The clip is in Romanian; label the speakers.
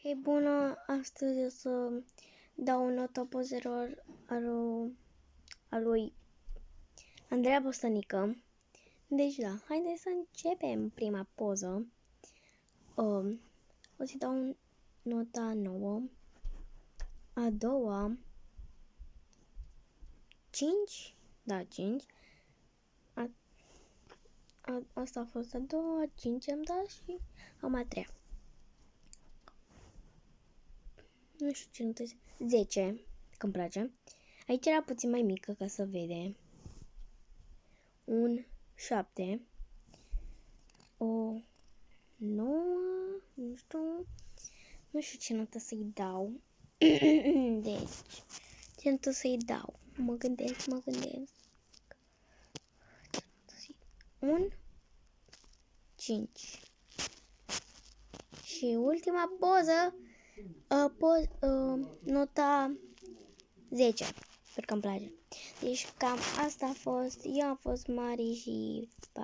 Speaker 1: Hei, bună! Astăzi o să dau o notă pozelor a lui Andreea Bostănică. Deci da, haideți să începem prima poză. O să dau nota 9. A doua 5. Da, 5. Asta a fost a doua, 5 am dat și am a treia. Nu știu ce notez. 10, că îmi place. Aici era puțin mai mică ca să vede. Un 7. O 9. Nu știu ce notă să-i dau. Deci, ce notă să-i dau? Mă gândesc. Un 5. Și ultima poză, nota 10, pentru că îmi place. Deci cam asta a fost. Eu am fost Mari și